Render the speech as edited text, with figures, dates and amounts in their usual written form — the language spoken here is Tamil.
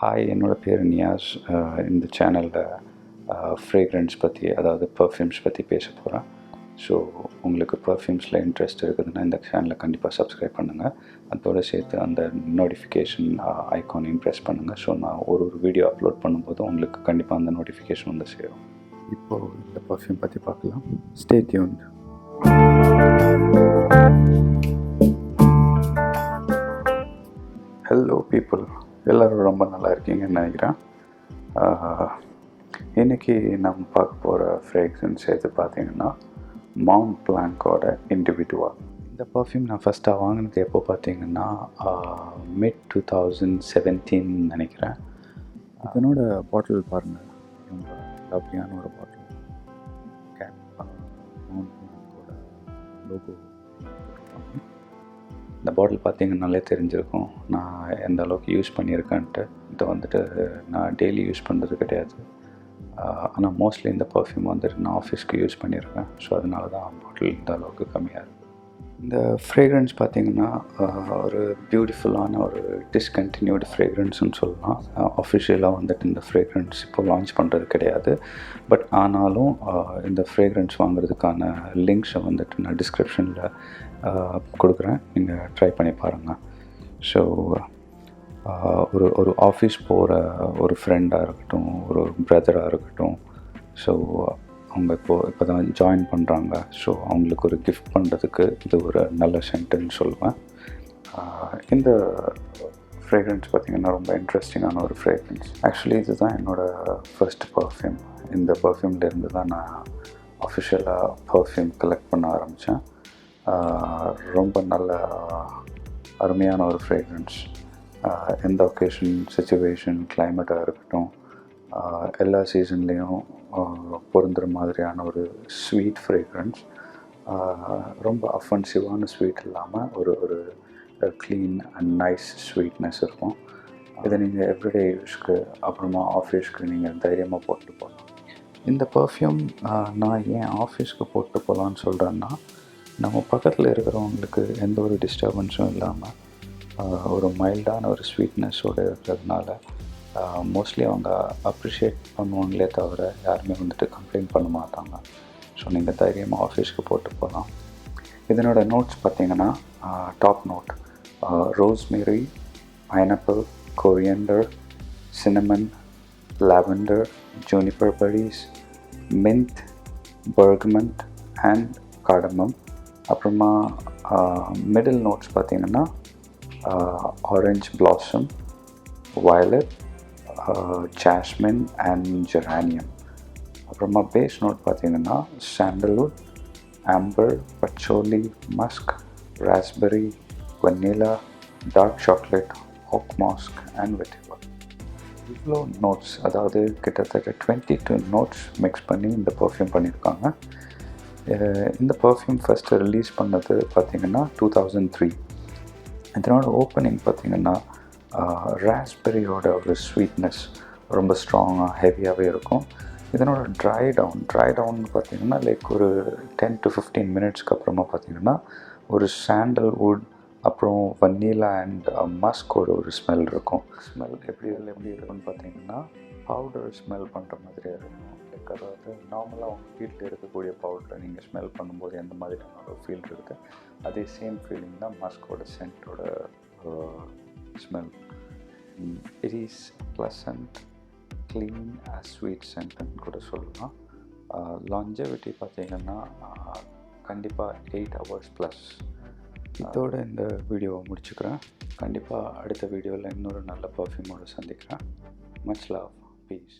ஹாய், என்னோட பேர் நியாஸ். இந்த சேனலில் ஃப்ரேக்ரன்ஸ் பற்றி, அதாவது பர்ஃப்யூம்ஸ் பற்றி பேச போகிறேன். ஸோ உங்களுக்கு பர்ஃப்யூம்ஸில் இன்ட்ரெஸ்ட் இருக்குதுன்னா இந்த சேனலை கண்டிப்பாக சப்ஸ்கிரைப் பண்ணுங்கள். அதோடு சேர்த்து அந்த நோட்டிஃபிகேஷன் ஐக்கானையும் ப்ரெஸ் பண்ணுங்கள். ஸோ நான் ஒரு வீடியோ அப்லோட் பண்ணும்போது உங்களுக்கு கண்டிப்பாக அந்த நோட்டிஃபிகேஷன் வந்து சேரும். இப்போது இந்த பர்ஃப்யூம் பற்றி பார்க்கலாம். Stay tuned. ஹலோ பீப்புள், எல்லோரும் ரொம்ப நல்லா இருக்கீங்கன்னு நினைக்கிறேன். இன்றைக்கி நம்ம பார்க்க போகிற ஃப்ரேக்ரன்ஸ் எது பார்த்தீங்கன்னா மவுண்ட் பிளாங்கோட இண்டிவிஜுவல். இந்த பர்ஃப்யூம் நான் ஃபஸ்ட்டாக வாங்கினது எப்போ பார்த்தீங்கன்னா mid-2017 நினைக்கிறேன். இதனோட பாட்டில் பாருங்கள், ரொம்ப லவ்லியான ஒரு பாட்டில். கேப் மவுண்ட் பிளாங்கோட லோகோ. இந்த பாட்டில் பார்த்தீங்கன்னாலே தெரிஞ்சிருக்கும் நான் எந்த அளவுக்கு யூஸ் பண்ணியிருக்கேன்ட்டு. இதை வந்துட்டு நான் டெய்லி யூஸ் பண்ணுறது கிடையாது. ஆனால் மோஸ்ட்லி இந்த பர்ஃப்யூம் வந்துட்டு நான் ஆஃபீஸ்க்கு யூஸ் பண்ணியிருக்கேன். ஸோ அதனால தான் பாட்டில் இந்த அளவுக்கு கம்மியாக இருக்குது. இந்த ஃப்ரேக்ரன்ஸ் பார்த்திங்கன்னா ஒரு பியூட்டிஃபுல்லான ஒரு டிஸ்கண்டினியூடு ஃப்ரேக்ரன்ஸ்னு சொல்லலாம். அஃபிஷியலாக வந்துட்டு இந்த ஃப்ரேக்ரன்ஸ் இப்போ லான்ச் பண்ணுறது கிடையாது. பட் ஆனாலும் இந்த ஃப்ரேக்ரன்ஸ் வாங்குறதுக்கான லிங்க்ஸை வந்துட்டு நான் டிஸ்கிரிப்ஷனில் கொடுக்குறேன், நீங்கள் ட்ரை பண்ணி பாருங்கள். ஸோ ஒரு ஆஃபீஸ் போகிற ஒரு ஃப்ரெண்டாக இருக்கட்டும், ஒரு பிரதராக இருக்கட்டும், ஸோ அவங்க இப்போ தான் ஜாயின் பண்ணுறாங்க. ஸோ அவங்களுக்கு ஒரு கிஃப்ட் பண்ணுறதுக்கு இது ஒரு நல்ல சென்ட்டுன்னு சொல்லுவேன். இந்த ஃப்ரேக்ரன்ஸ் பார்த்திங்கன்னா ரொம்ப இன்ட்ரெஸ்டிங்கான ஒரு ஃப்ரேக்ரன்ஸ். ஆக்சுவலி இது தான் என்னோடய ஃபர்ஸ்ட் பர்ஃப்யூம். இந்த பர்ஃப்யூம்லேருந்து தான் நான் அஃபிஷியலாக பர்ஃப்யூம் கலெக்ட் பண்ண ஆரம்பித்தேன். ரொம்ப நல்ல அருமையான ஒரு ஃப்ரேக்ரன்ஸ். எந்த ஒகேஷன், சிச்சுவேஷன், கிளைமேட்டாக இருக்கட்டும், எல்லா சீசன்லேயும் பொருந்துகிற மாதிரியான ஒரு ஸ்வீட் ஃப்ரேக்ரன்ஸ். ரொம்ப அஃபென்சிவான ஸ்வீட் இல்லாமல் ஒரு க்ளீன் அண்ட் நைஸ் ஸ்வீட்னஸ் இருக்கும். இதை நீங்கள் எவ்ரிடே யூஸ்க்கு, அப்புறமா ஆஃபீஸ்க்கு நீங்கள் தைரியமாக போட்டு போகலாம். இந்த பர்ஃப்யூம் நான் ஏன் ஆஃபீஸ்க்கு போட்டு போகலான்னு சொல்கிறேன்னா, நம்ம பக்கத்தில் இருக்கிறவங்களுக்கு எந்த ஒரு டிஸ்டர்பன்ஸும் இல்லாமல் ஒரு மைல்டான ஒரு ஸ்வீட்னஸோடு இருக்கிறதுனால மோஸ்ட்லி அவங்க அப்ரிஷியேட் பண்ணுவாங்களே தவிர யாருமே வந்துட்டு கம்ப்ளைண்ட் பண்ண மாட்டாங்க. ஸோ நீங்கள் தைரியமாக ஆஃபீஸ்க்கு போட்டு போகலாம். இதனோட நோட்ஸ் பார்த்திங்கன்னா top note rosemary, pineapple, coriander, cinnamon, lavender, juniper berries, mint, bergamot and cardamom. அப்புறமா மிடில் நோட்ஸ் பார்த்திங்கன்னா orange blossom, violet, jasmine and geranium. அப்புறமா பேஸ் நோட் பார்த்திங்கன்னா sandalwood, amber, patchouli, musk, raspberry, vanilla, dark chocolate, oak moss and vetiver. இவ்வளோ நோட்ஸ், அதாவது கிட்டத்தட்ட 22 நோட்ஸ் மிக்ஸ் பண்ணி இந்த பர்ஃப்யூம் பண்ணியிருக்காங்க. இந்த பர்ஃப்யூம் ஃபஸ்ட்டு ரிலீஸ் பண்ணது பார்த்திங்கன்னா 2003. இதனோட ஓப்பனிங் பார்த்திங்கன்னா ராஸ்பெரியோட ஒரு ஸ்வீட்னஸ் ரொம்ப ஸ்ட்ராங்காக ஹெவியாகவே இருக்கும். இதனோட ட்ரை டவுன் பார்த்திங்கன்னா லைக் ஒரு 10 to 15 மினிட்ஸ்க்கு அப்புறமா பார்த்திங்கன்னா ஒரு சாண்டல்வுட், அப்புறம் வனிலா அண்ட் மஸ்கோட ஒரு ஸ்மெல் இருக்கும். ஸ்மெல் எப்படி இருக்குன்னு பார்த்திங்கன்னா பவுடர் ஸ்மெல் பண்ணுற மாதிரியே இருக்கும். லைக் அதாவது நார்மலாக உங்கள் வீட்டில் இருக்கக்கூடிய பவுடரை நீங்கள் ஸ்மெல் பண்ணும்போது எந்த மாதிரியான ஒரு ஃபீல் இருக்குது, அதே சேம் ஃபீலிங் தான் மஸ்கோட சென்ட்டோட smell. It is pleasant, clean, sweet சென்ட்னு கூட சொல்லலாம். லாஞ்சவிட்டி பார்த்திங்கன்னா கண்டிப்பாக 8 hours ப்ளஸ். இதோட இந்த வீடியோவை முடிச்சுக்கிறேன். கண்டிப்பாக அடுத்த வீடியோவில் இன்னொரு நல்ல பர்ஃப்யூமோடு சந்திக்கிறேன். Much love, piece.